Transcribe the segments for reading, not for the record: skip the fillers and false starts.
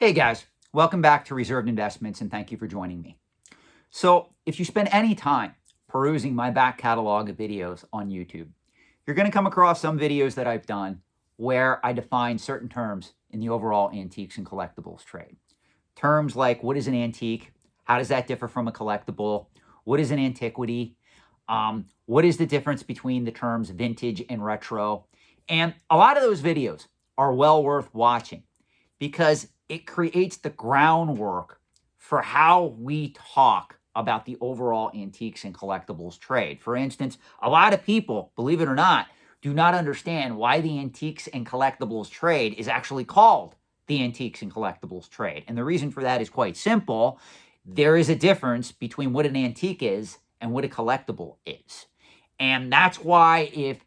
Hey guys, welcome back to Reserved Investments and thank you for joining me. So if you spend any time perusing my back catalog of videos on YouTube, you're going to come across some videos that I've done where I define certain terms in the overall antiques and collectibles trade. Terms like what is an antique? How does that differ from a collectible? What is an antiquity? What is the difference between the terms vintage and retro? And a lot of those videos are well worth watching because it creates the groundwork for how we talk about the overall antiques and collectibles trade. For instance, a lot of people, believe it or not, do not understand why the antiques and collectibles trade is actually called the antiques and collectibles trade. And the reason for that is quite simple. There is a difference between what an antique is and what a collectible is. And that's why if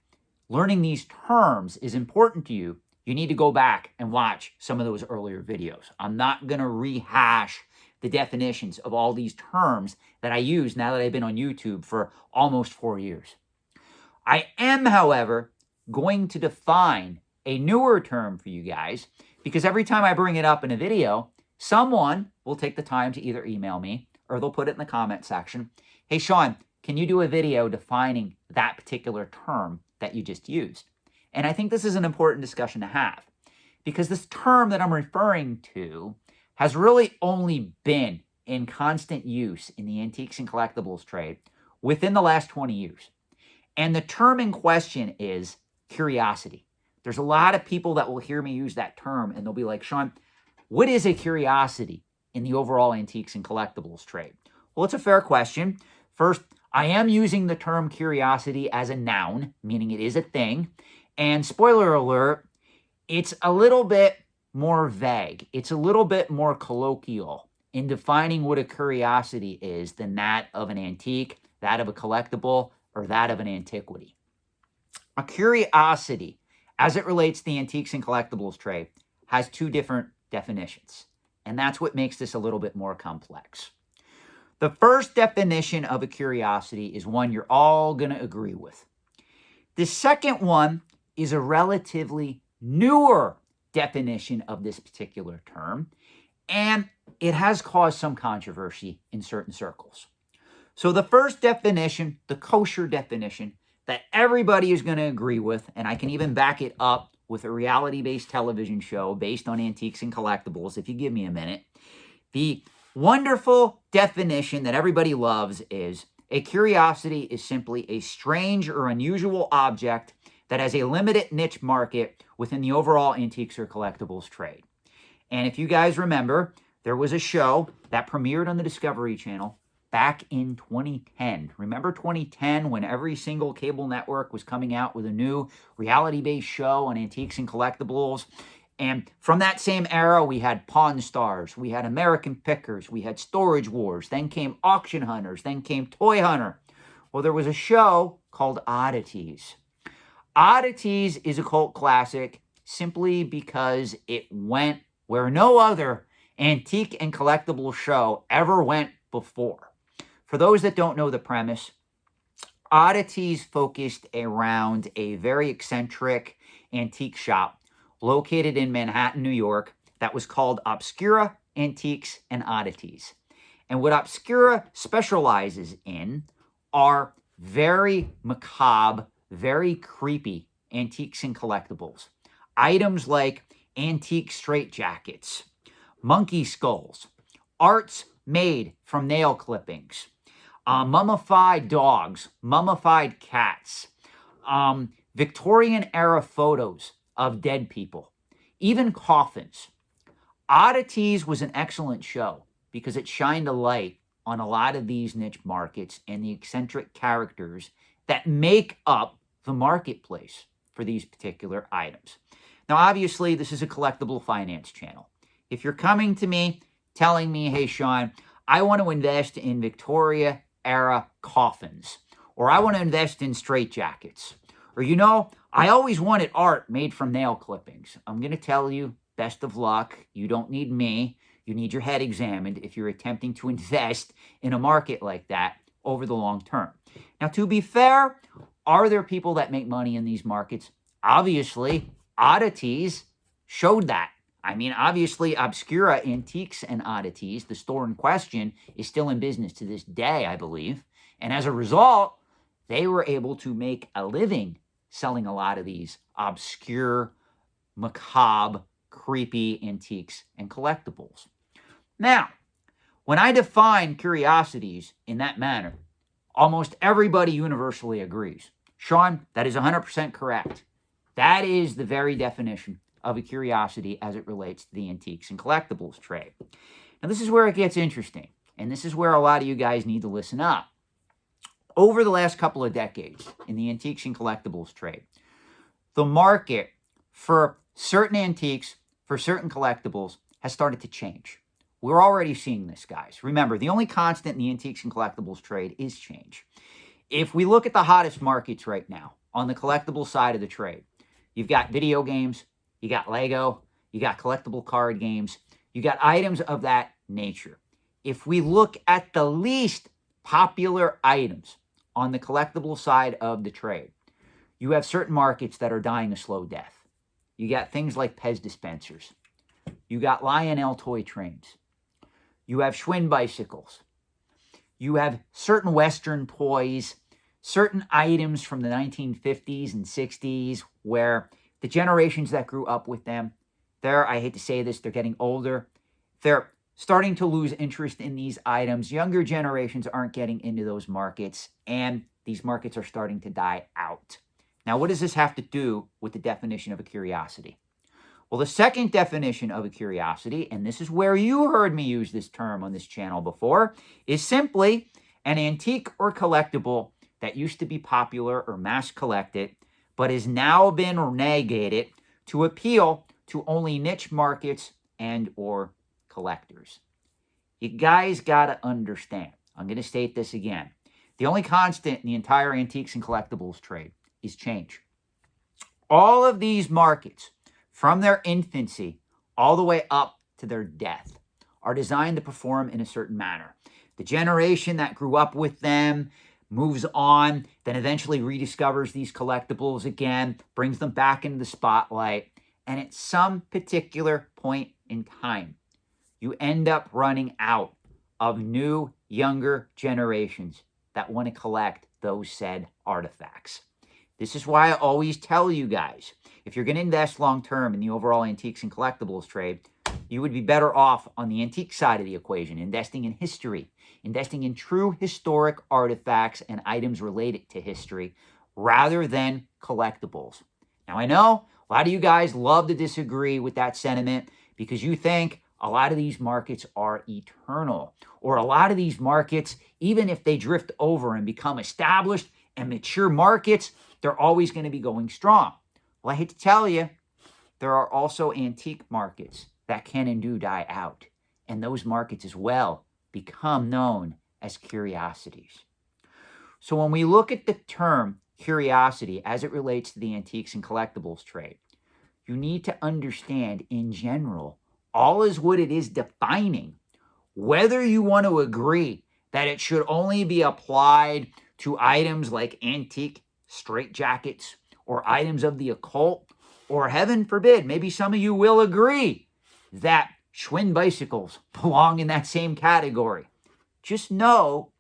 learning these terms is important to you, you need to go back and watch some of those earlier videos. I'm not going to rehash the definitions of all these terms that I use now that I've been on YouTube for almost 4 years. I am, however, going to define a newer term for you guys because every time I bring it up in a video, someone will take the time to either email me or they'll put it in the comment section. Hey, Sean, can you do a video defining that particular term that you just used? And I think this is an important discussion to have because this term that I'm referring to has really only been in constant use in the antiques and collectibles trade within the last 20 years. And the term in question is curiosity. There's a lot of people that will hear me use that term and they'll be like, Sean, what is a curiosity in the overall antiques and collectibles trade? Well, it's a fair question. First, I am using the term curiosity as a noun, meaning it is a thing. And spoiler alert, it's a little bit more vague. It's a little bit more colloquial in defining what a curiosity is than that of an antique, that of a collectible, or that of an antiquity. A curiosity, as it relates to the antiques and collectibles trade, has two different definitions. And that's what makes this a little bit more complex. The first definition of a curiosity is one you're all going to agree with. The second one is a relatively newer definition of this particular term, and it has caused some controversy in certain circles. So the first definition, the kosher definition, that everybody is going to agree with, and I can even back it up with a reality-based television show based on antiques and collectibles, if you give me a minute. The wonderful definition that everybody loves is a curiosity is simply a strange or unusual object that has a limited niche market within the overall antiques or collectibles trade. And if you guys remember, there was a show that premiered on the Discovery Channel back in 2010. Remember 2010 when every single cable network was coming out with a new reality-based show on antiques and collectibles? And from that same era, we had Pawn Stars, we had American Pickers, we had Storage Wars, then came Auction Hunters, then came Toy Hunter. Well, there was a show called Oddities. Oddities is a cult classic simply because it went where no other antique and collectible show ever went before. For those that don't know the premise, Oddities focused around a very eccentric antique shop located in Manhattan, New York, that was called Obscura Antiques and Oddities. And what Obscura specializes in are very macabre, very creepy antiques and collectibles. Items like antique straitjackets, monkey skulls, arts made from nail clippings, mummified dogs, mummified cats, Victorian-era photos of dead people, even coffins. Oddities was an excellent show because it shined a light on a lot of these niche markets and the eccentric characters that make up the marketplace for these particular items. Now, obviously, this is a collectible finance channel. If you're coming to me telling me, hey, Sean, I want to invest in Victoria-era coffins, or I want to invest in straitjackets, or, I always wanted art made from nail clippings. I'm going to tell you, best of luck. You don't need me. You need your head examined if you're attempting to invest in a market like that over the long term. Now, to be fair, are there people that make money in these markets? Obviously, Oddities showed that. I mean, obviously, Obscura Antiques and Oddities, the store in question, is still in business to this day, I believe. And as a result, they were able to make a living selling a lot of these obscure, macabre, creepy antiques and collectibles. Now, when I define curiosities in that manner, almost everybody universally agrees. Sean, that is 100% correct. That is the very definition of a curiosity as it relates to the antiques and collectibles trade. Now, this is where it gets interesting, and this is where a lot of you guys need to listen up. Over the last couple of decades in the antiques and collectibles trade, the market for certain antiques, for certain collectibles, has started to change. We're already seeing this, guys. Remember, the only constant in the antiques and collectibles trade is change. If we look at the hottest markets right now on the collectible side of the trade, you've got video games, you got Lego, you got collectible card games, you got items of that nature. If we look at the least popular items on the collectible side of the trade, you have certain markets that are dying a slow death. You got things like Pez dispensers. You got Lionel toy trains. You have Schwinn bicycles. You have certain Western toys, certain items from the 1950s and 60s where the generations that grew up with them, I hate to say this, they're getting older. They're starting to lose interest in these items. Younger generations aren't getting into those markets, and these markets are starting to die out. Now, what does this have to do with the definition of a curiosity? Well, the second definition of a curiosity, and this is where you heard me use this term on this channel before, is simply an antique or collectible that used to be popular or mass collected, but has now been renegated to appeal to only niche markets and or collectors. You guys got to understand, I'm going to state this again, the only constant in the entire antiques and collectibles trade is change. All of these markets, from their infancy all the way up to their death, are designed to perform in a certain manner. The generation that grew up with them moves on, then eventually rediscovers these collectibles again, brings them back into the spotlight, and at some particular point in time, you end up running out of new, younger generations that want to collect those said artifacts. This is why I always tell you guys, if you're going to invest long-term in the overall antiques and collectibles trade, you would be better off on the antique side of the equation, investing in history, investing in true historic artifacts and items related to history, rather than collectibles. Now, I know a lot of you guys love to disagree with that sentiment because you think a lot of these markets are eternal, or a lot of these markets, even if they drift over and become established and mature markets, they're always going to be going strong. Well, I hate to tell you, there are also antique markets that can and do die out, and those markets as well become known as curiosities. So when we look at the term curiosity as it relates to the antiques and collectibles trade, you need to understand in general, all is what it is defining. Whether you want to agree that it should only be applied to items like antique straitjackets or items of the occult, or heaven forbid, maybe some of you will agree that Schwinn bicycles belong in that same category. Just know,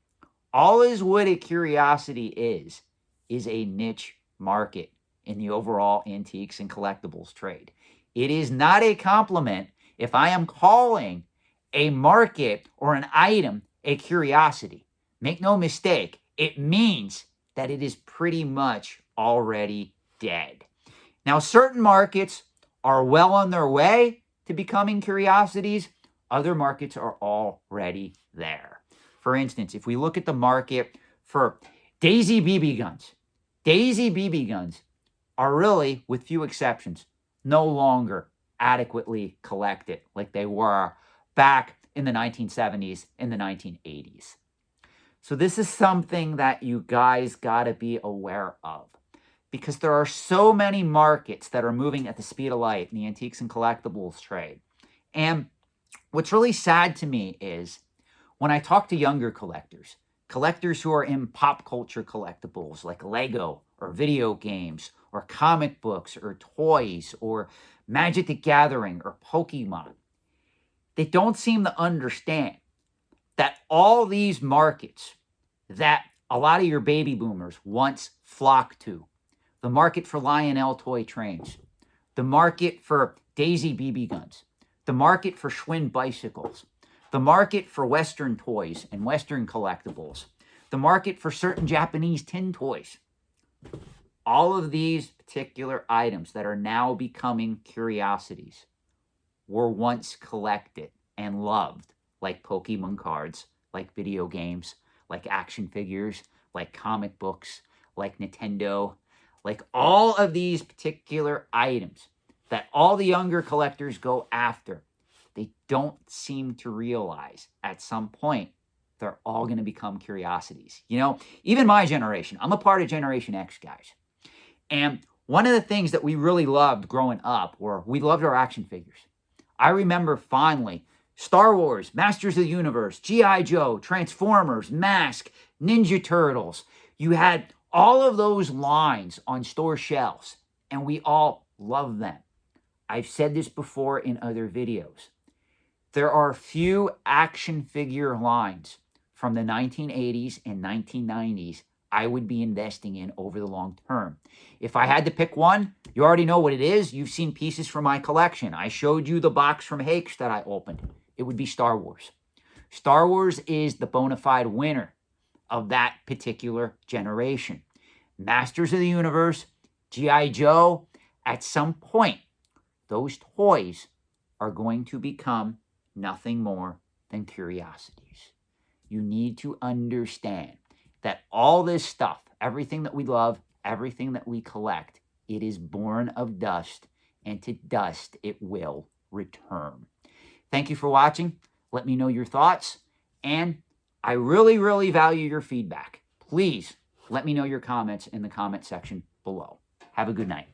all is what a curiosity is a niche market in the overall antiques and collectibles trade. It is not a compliment if I am calling a market or an item a curiosity. Make no mistake, it means that it is pretty much already dead. Now, certain markets are well on their way to becoming curiosities. Other markets are already there. For instance, if we look at the market for Daisy BB guns, Daisy BB guns are really, with few exceptions, no longer adequately collected like they were back in the 1970s and the 1980s. So this is something that you guys got to be aware of, because there are so many markets that are moving at the speed of light in the antiques and collectibles trade. And what's really sad to me is when I talk to younger collectors who are in pop culture collectibles like Lego or video games or comic books or toys or Magic the Gathering, or Pokemon. They don't seem to understand that all these markets that a lot of your baby boomers once flocked to, the market for Lionel toy trains, the market for Daisy BB guns, the market for Schwinn bicycles, the market for Western toys and Western collectibles, the market for certain Japanese tin toys. All of these particular items that are now becoming curiosities were once collected and loved, like Pokemon cards, like video games, like action figures, like comic books, like Nintendo, like all of these particular items that all the younger collectors go after. They don't seem to realize at some point they're all going to become curiosities. You know, even my generation, I'm a part of Generation X, guys. And one of the things that we really loved growing up were we loved our action figures. I remember fondly Star Wars, Masters of the Universe, G.I. Joe, Transformers, Mask, Ninja Turtles. You had all of those lines on store shelves, and we all loved them. I've said this before in other videos. There are few action figure lines from the 1980s and 1990s I would be investing in over the long term. If I had to pick one, you already know what it is. You've seen pieces from my collection. I showed you the box from Hakes that I opened. It would be Star Wars. Star Wars is the bona fide winner of that particular generation. Masters of the Universe, G.I. Joe, at some point, those toys are going to become nothing more than curiosities. You need to understand that all this stuff, everything that we love, everything that we collect, it is born of dust, and to dust it will return. Thank you for watching. Let me know your thoughts, and I really, really value your feedback. Please let me know your comments in the comment section below. Have a good night.